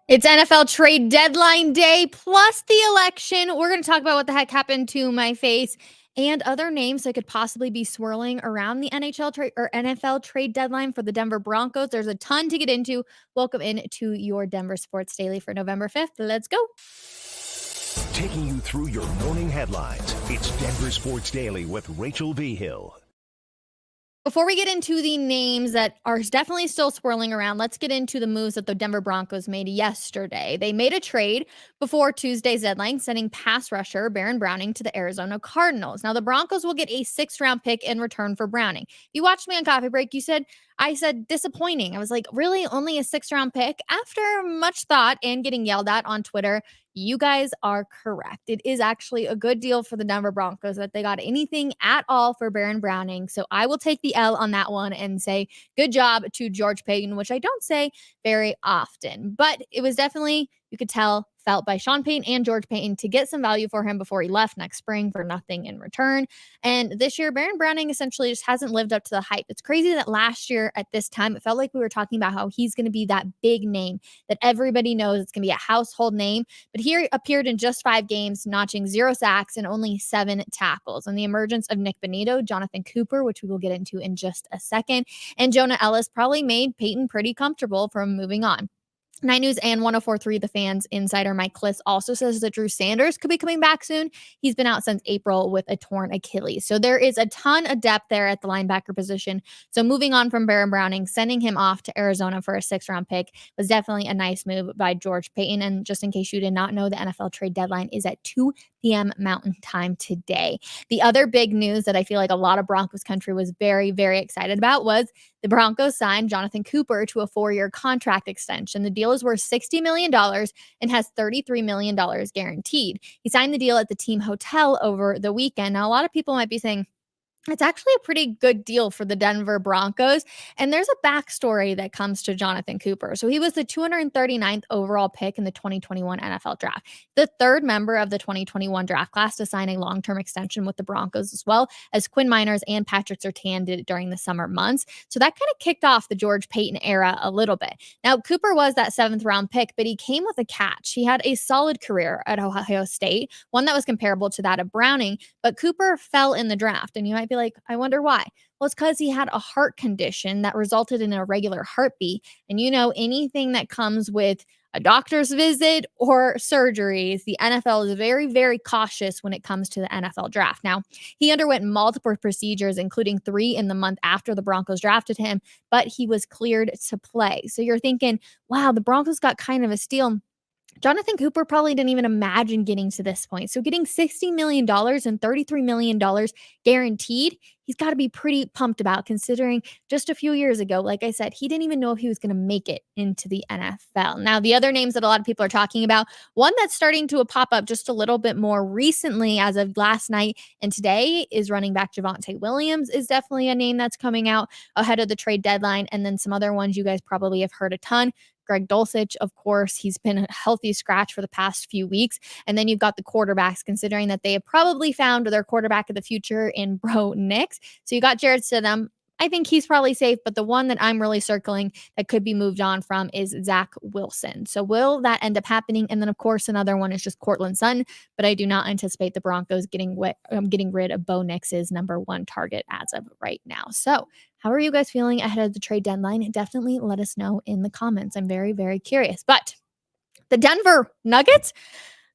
It's NFL trade deadline day plus the election. We're going to talk about what the heck happened to my face and other names that could possibly be swirling around the NHL trade or NFL trade deadline for the Denver Broncos. There's a ton to get into. Welcome in to your Denver Sports Daily for November 5th. Let's go. Taking you through your morning headlines, it's Denver Sports Daily with Rachel V. Hill. Before we get into the names that are definitely still swirling around, let's get into the moves that the Denver Broncos made yesterday. They made a trade before Tuesday's deadline, sending pass rusher Baron Browning to the Arizona Cardinals. Now, the Broncos will get a 6th-round pick in return for Browning. You watched me on Coffee Break. I said disappointing. I was like, really? Only a 6th-round pick? After much thought and getting yelled at on Twitter, you guys are correct. It is actually a good deal for the Denver Broncos that they got anything at all for Baron Browning. So I will take the L on that one and say good job to George Payton, which I don't say very often. But it was definitely, you could tell, felt by Sean Payton and George Payton to get some value for him before he left next spring for nothing in return. And this year, Baron Browning essentially just hasn't lived up to the hype. It's crazy that last year at this time, it felt like we were talking about how he's going to be that big name that everybody knows. It's going to be a household name. But here appeared in just 5 games, notching 0 sacks and only 7 tackles. And the emergence of Nick Bonito, Jonathan Cooper, which we will get into in just a second, and Jonah Ellis probably made Peyton pretty comfortable from moving on. 9 News and 1043 The Fans insider Mike Kliss also says that Drew Sanders could be coming back soon. He's been out since April with a torn Achilles. So there is a ton of depth there at the linebacker position. So moving on from Baron Browning, sending him off to Arizona for a 6th-round pick was definitely a nice move by George Payton. And just in case you did not know, the NFL trade deadline is at 2 p.m. Mountain Time today. The other big news that I feel like a lot of Broncos country was very, very excited about was the Broncos signed Jonathan Cooper to a 4-year contract extension. The deal is worth $60 million and has $33 million guaranteed. He signed the deal at the team hotel over the weekend. Now, a lot of people might be saying, it's actually a pretty good deal for the Denver Broncos. And there's a backstory that comes to Jonathan Cooper. So he was the 239th overall pick in the 2021 NFL draft, the 3rd member of the 2021 draft class to sign a long-term extension with the Broncos, as well as Quinn Miners and Patrick Surtain did during the summer months. So that kind of kicked off the George Payton era a little bit. Now, Cooper was that 7th-round pick, but he came with a catch. He had a solid career at Ohio State, one that was comparable to that of Browning, but Cooper fell in the draft. And you might be like, I wonder why. Well, it's because he had a heart condition that resulted in a irregular heartbeat. And anything that comes with a doctor's visit or surgeries, the NFL is very, very cautious when it comes to the NFL draft. Now, he underwent multiple procedures, including 3 in the month after the Broncos drafted him, but he was cleared to play. So you're thinking, wow, the Broncos got kind of a steal. Jonathan Cooper probably didn't even imagine getting to this point. So getting $60 million and $33 million guaranteed, he's got to be pretty pumped about, considering just a few years ago, like I said, he didn't even know if he was going to make it into the NFL. Now, the other names that a lot of people are talking about, one that's starting to pop up just a little bit more recently as of last night and today is running back Javonte Williams is definitely a name that's coming out ahead of the trade deadline. And then some other ones you guys probably have heard a ton. Greg Dulcich, of course, he's been a healthy scratch for the past few weeks. And then you've got the quarterbacks, considering that they have probably found their quarterback of the future in Bro Nix. So you got Jared Stidham. I think he's probably safe, but the one that I'm really circling that could be moved on from is Zach Wilson. So will that end up happening? And then, of course, another one is just Cortland Sutton, but I do not anticipate the Broncos getting rid of Bo Nix's number 1 target as of right now. So how are you guys feeling ahead of the trade deadline? Definitely let us know in the comments. I'm very, very curious. But the Denver Nuggets,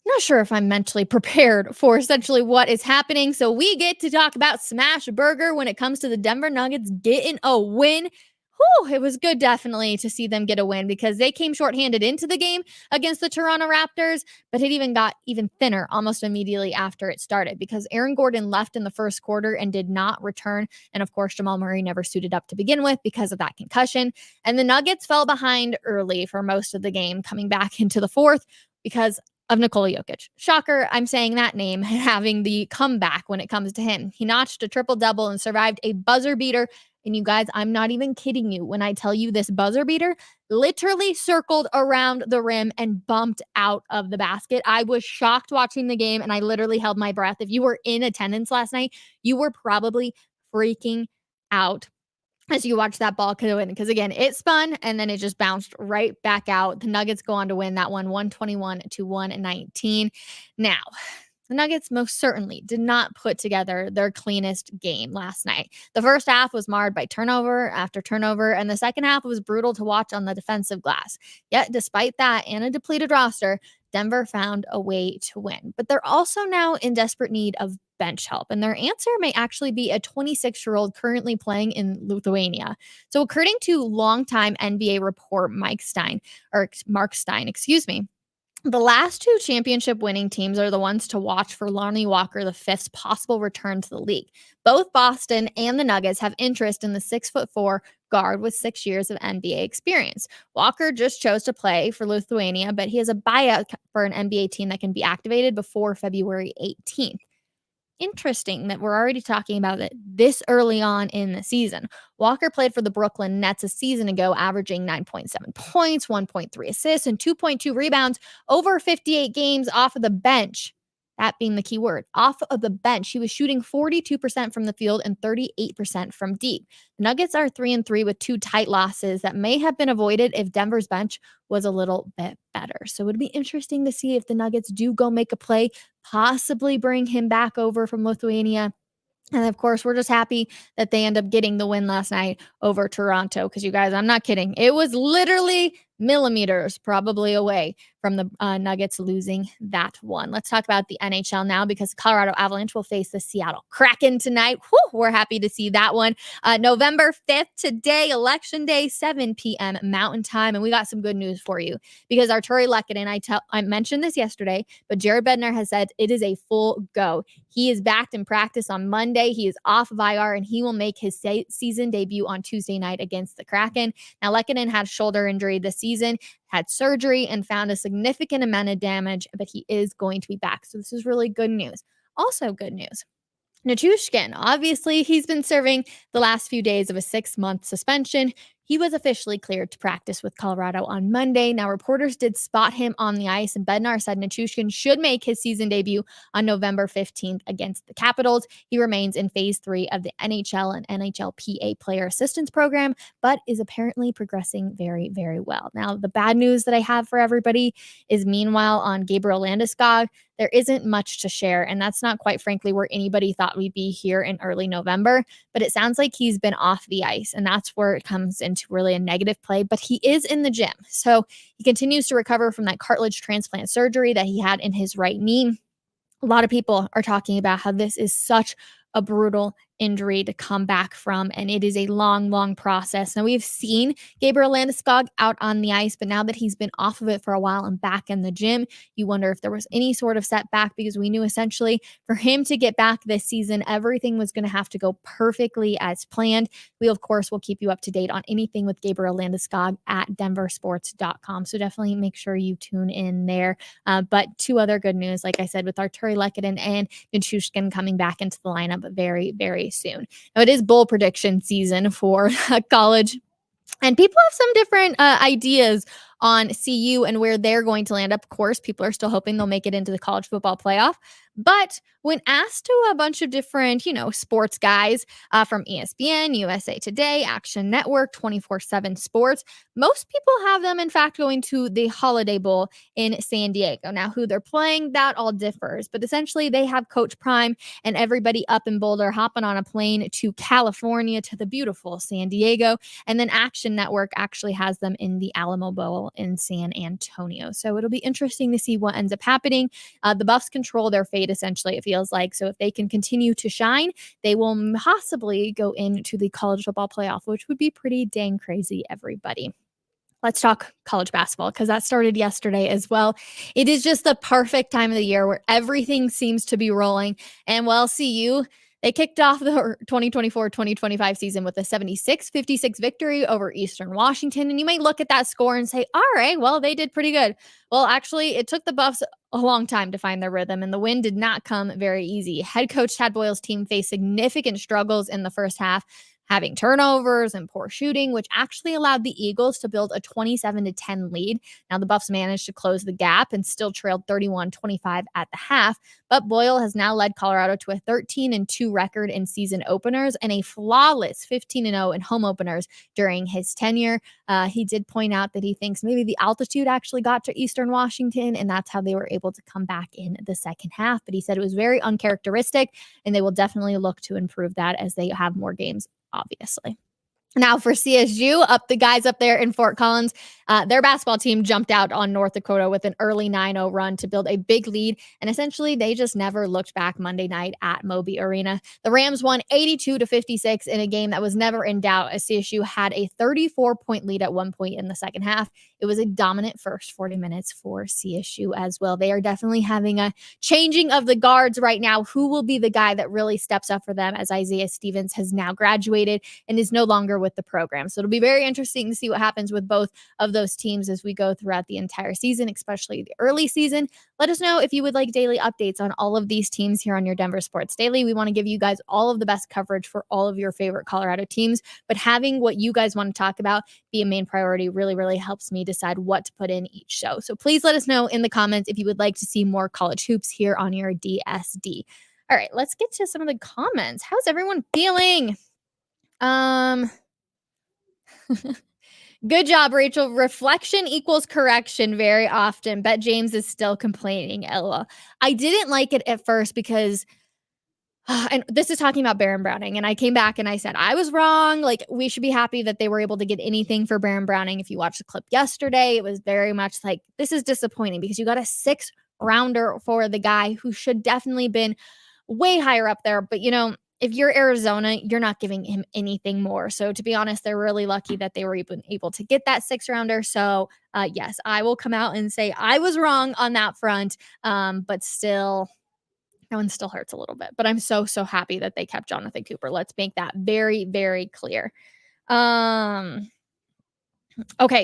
not sure if I'm mentally prepared for essentially what is happening. So we get to talk about Smash Burger when it comes to the Denver Nuggets getting a win. Whew, it was good, definitely, to see them get a win because they came shorthanded into the game against the Toronto Raptors, but it even got even thinner almost immediately after it started because Aaron Gordon left in the first quarter and did not return. And of course, Jamal Murray never suited up to begin with because of that concussion. And the Nuggets fell behind early for most of the game, coming back into the fourth because of Nikola Jokic. Shocker, I'm saying that name, having the comeback when it comes to him. He notched a triple-double and survived a buzzer beater. And you guys, I'm not even kidding you when I tell you this buzzer beater literally circled around the rim and bumped out of the basket. I was shocked watching the game and I literally held my breath. If you were in attendance last night, you were probably freaking out. as you watch that ball go in, because again, it spun and then it just bounced right back out. The Nuggets go on to win that one 121-119. Now, the Nuggets most certainly did not put together their cleanest game last night. The first half was marred by turnover after turnover, and the second half was brutal to watch on the defensive glass. Yet, despite that and a depleted roster, Denver found a way to win. But they're also now in desperate need of bench help, and their answer may actually be a 26-year-old currently playing in Lithuania. So, according to longtime NBA report Mark Stein, excuse me, the last two championship winning teams are the ones to watch for Lonnie Walker V's possible return to the league. Both Boston and the Nuggets have interest in the 6'4" guard with 6 years of NBA experience. Walker just chose to play for Lithuania, but he has a buyout for an NBA team that can be activated before February 18th. Interesting that we're already talking about it this early on in the season. Walker played for the Brooklyn Nets a season ago, averaging 9.7 points, 1.3 assists, and 2.2 rebounds over 58 games off of the bench. That being the key word, off of the bench. He was shooting 42% from the field and 38% from deep. The Nuggets are 3-3 with 2 tight losses that may have been avoided if Denver's bench was a little bit better. So it would be interesting to see if the Nuggets do go make a play, possibly bring him back over from Lithuania. And of course, we're just happy that they end up getting the win last night over Toronto. Because you guys, I'm not kidding. It was literally millimeters probably away from the Nuggets losing that one. Let's talk about the NHL now, because Colorado Avalanche will face the Seattle Kraken tonight. Whew, we're happy to see that one. November 5th today, Election Day, 7 p.m. Mountain Time. And we got some good news for you, because Arturi Lehkonen, I mentioned this yesterday, but Jared Bednar has said it is a full go. He is back in practice on Monday. He is off of IR, and he will make his season debut on Tuesday night against the Kraken. Now, Lehkonen had a shoulder injury this season, had surgery, and found a significant amount of damage, but he is going to be back. So this is really good news. Also good news. Nichushkin, obviously, he's been serving the last few days of a 6-month suspension. He was officially cleared to practice with Colorado on Monday. Now, reporters did spot him on the ice, and Bednar said Nichushkin should make his season debut on November 15th against the Capitals. He remains in Phase 3 of the NHL and NHLPA Player Assistance Program, but is apparently progressing very, very well. Now, the bad news that I have for everybody is, meanwhile, on Gabriel Landeskog, there isn't much to share, and that's not quite frankly where anybody thought we'd be here in early November, but it sounds like he's been off the ice, and that's where it comes into really a negative play, but he is in the gym. So he continues to recover from that cartilage transplant surgery that he had in his right knee. A lot of people are talking about how this is such a brutal injury to come back from, and it is a long, long process. Now, we've seen Gabriel Landeskog out on the ice, but now that he's been off of it for a while and back in the gym, you wonder if there was any sort of setback, because we knew essentially for him to get back this season, everything was going to have to go perfectly as planned. We, of course, will keep you up to date on anything with Gabriel Landeskog at denversports.com. So definitely make sure you tune in there. But 2 other good news, like I said, with Arturi Lehkonen and Nichushkin coming back into the lineup very, very soon. Now, it is bowl prediction season for college, and people have some different ideas on CU and where they're going to land up. Of course, people are still hoping they'll make it into the college football playoff. But when asked to a bunch of different, sports guys from ESPN, USA Today, Action Network, 24/7 Sports, most people have them, in fact, going to the Holiday Bowl in San Diego. Now, who they're playing, that all differs. But essentially, they have Coach Prime and everybody up in Boulder hopping on a plane to California, to the beautiful San Diego. And then Action Network actually has them in the Alamo Bowl in San Antonio. So it'll be interesting to see what ends up happening. The Buffs control their fate, essentially, it feels like. So if they can continue to shine, they will possibly go into the college football playoff, which would be pretty dang crazy, everybody. Let's talk college basketball, because that started yesterday as well. It is just the perfect time of the year where everything seems to be rolling. And CU, they kicked off the 2024-2025 season with a 76-56 victory over Eastern Washington. And you may look at that score and say, all right, well, they did pretty good. Well, actually, it took the Buffs a long time to find their rhythm, and the win did not come very easy. Head coach Tad Boyle's team faced significant struggles in the first half. having turnovers and poor shooting, which actually allowed the Eagles to build a 27-10 lead. Now the Buffs managed to close the gap and still trailed 31-25 at the half, but Boyle has now led Colorado to a 13-2 record in season openers and a flawless 15-0 in home openers during his tenure. He did point out that he thinks maybe the altitude actually got to Eastern Washington, and that's how they were able to come back in the second half. But he said it was very uncharacteristic, and they will definitely look to improve that as they have more games, obviously. Now for CSU, the guys up there in Fort Collins, their basketball team jumped out on North Dakota with an early 9-0 run to build a big lead, and essentially they just never looked back Monday night at Moby Arena. The Rams won 82-56 in a game that was never in doubt, as CSU had a 34-point lead at one point in the second half. It was a dominant first 40 minutes for CSU as well. They are definitely having a changing of the guards right now. Who will be the guy that really steps up for them, as Isaiah Stevens has now graduated and is no longer with the program? So it'll be very interesting to see what happens with both of those teams as we go throughout the entire season, especially the early season. Let us know if you would like daily updates on all of these teams here on your Denver Sports Daily. We want to give you guys all of the best coverage for all of your favorite Colorado teams, but having what you guys want to talk about be a main priority really, really helps me decide what to put in each show. So please let us know in the comments if you would like to see more college hoops here on your DSD. All right, let's get to some of the comments. How's everyone feeling? Good job, Rachel. Reflection equals correction very often. Bet James is still complaining, Ella. I didn't like it at first because, and this is talking about Baron Browning, and I came back and I said, I was wrong. Like, we should be happy that they were able to get anything for Baron Browning. If you watched the clip yesterday, it was very much like, this is disappointing because you got a 6-rounder for the guy who should definitely been way higher up there. But, if you're Arizona, you're not giving him anything more. So to be honest, they're really lucky that they were even able to get that 6-rounder. So yes, I will come out and say I was wrong on that front. But still, that one still hurts a little bit. But I'm so happy that they kept Jonathan Cooper. Let's make that very, very clear. Okay,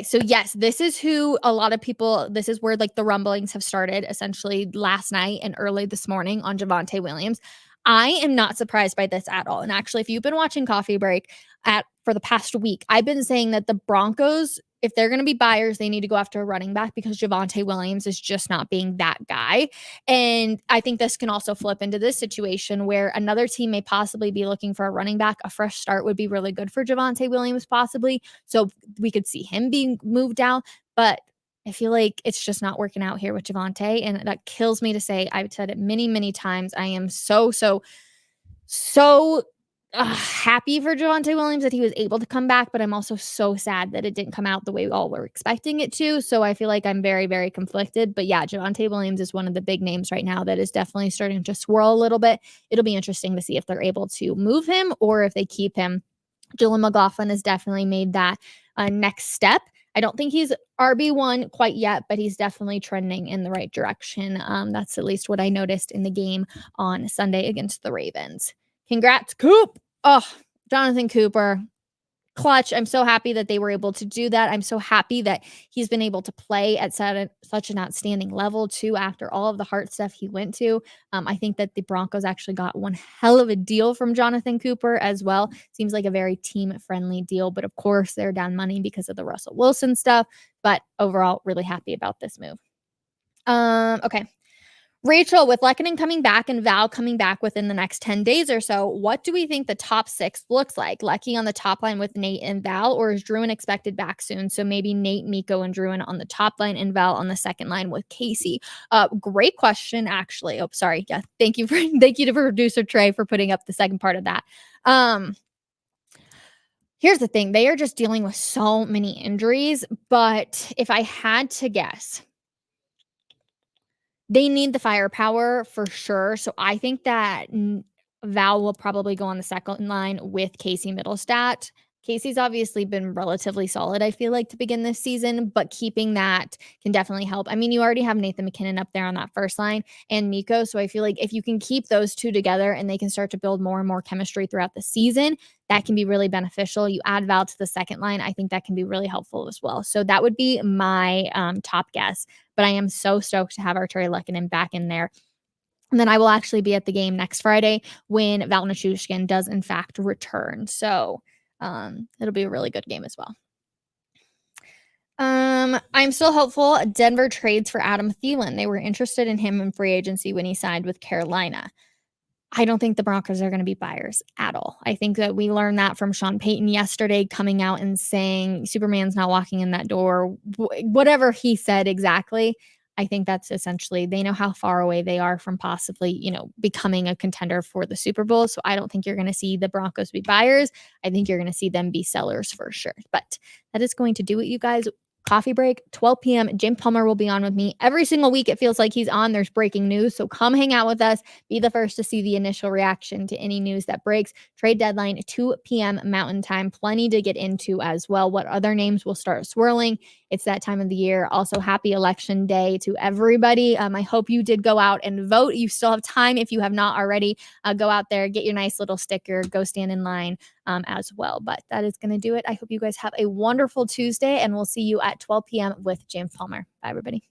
so yes, this is who a lot of people, this is where like the rumblings have started essentially last night and early this morning on Javonte Williams. I am not surprised by this at all. And actually, if you've been watching Coffee Break for the past week, I've been saying that the Broncos, if they're going to be buyers, they need to go after a running back because Javonte Williams is just not being that guy. And I think this can also flip into this situation where another team may possibly be looking for a running back. A fresh start would be really good for Javonte Williams possibly. So we could see him being moved out. But I feel like it's just not working out here with Javonte, and that kills me to say. I've said it many, many times. I am so happy for Javonte Williams that he was able to come back, but I'm also so sad that it didn't come out the way we all were expecting it to. So I feel like I'm very, very conflicted. But yeah, Javonte Williams is one of the big names right now that is definitely starting to swirl a little bit. It'll be interesting to see if they're able to move him or if they keep him. Dylan McLaughlin has definitely made that next step. I don't think he's RB1 quite yet, but he's definitely trending in the right direction. That's at least what I noticed in the game on Sunday against the Ravens. Congrats, Coop. Oh, Jonathan Cooper. Clutch. I'm so happy that they were able to do that. I'm so happy that he's been able to play at such an outstanding level too after all of the heart stuff he went to. I think that the Broncos actually got one hell of a deal from Jonathan Cooper as well. Seems like a very team-friendly deal, but of course they're down money because of the Russell Wilson stuff. But overall, really happy about this move. Okay. Rachel, with Lekanen coming back and Val coming back within the next 10 days or so, what do we think the top 6 looks like? Lecky on the top line with Nate and Val, or is Druin expected back soon? So maybe Nate, Miko, and Druin on the top line and Val on the second line with Casey. Great question, actually. Oh, sorry. Yeah, thank you to producer Trey for putting up the second part of that. Here's the thing. They are just dealing with so many injuries, but if I had to guess, they need the firepower for sure. So I think that Val will probably go on the second line with Casey Middlestat. Casey's obviously been relatively solid, I feel like, to begin this season, but keeping that can definitely help. I mean, you already have Nathan McKinnon up there on that first line and Miko. So I feel like if you can keep those two together and they can start to build more and more chemistry throughout the season, that can be really beneficial. You add Val to the second line, I think that can be really helpful as well. So that would be my top guess. But I am so stoked to have Arturi Lekanen back in there. And then I will actually be at the game next Friday when Val Nichushkin does in fact return. So It'll be a really good game as well. I'm still hopeful. Denver trades for Adam Thielen. They were interested in him in free agency when he signed with Carolina. I don't think the Broncos are going to be buyers at all. I think that we learned that from Sean Payton yesterday, coming out and saying Superman's not walking in that door, whatever he said exactly. I think that's essentially, they know how far away they are from possibly, becoming a contender for the Super Bowl. So I don't think you're going to see the Broncos be buyers. I think you're going to see them be sellers for sure. But that is going to do it, you guys. Coffee break, 12 p.m. James Palmer will be on with me every single week. It feels like he's on. There's breaking news. So come hang out with us. Be the first to see the initial reaction to any news that breaks. Trade deadline, 2 p.m. Mountain Time. Plenty to get into as well. What other names will start swirling? It's that time of the year. Also, happy election day to everybody. I hope you did go out and vote. You still have time if you have not already. Go out there, get your nice little sticker, go stand in line as well. But that is going to do it. I hope you guys have a wonderful Tuesday, and we'll see you at 12 p.m. with James Palmer. Bye, everybody.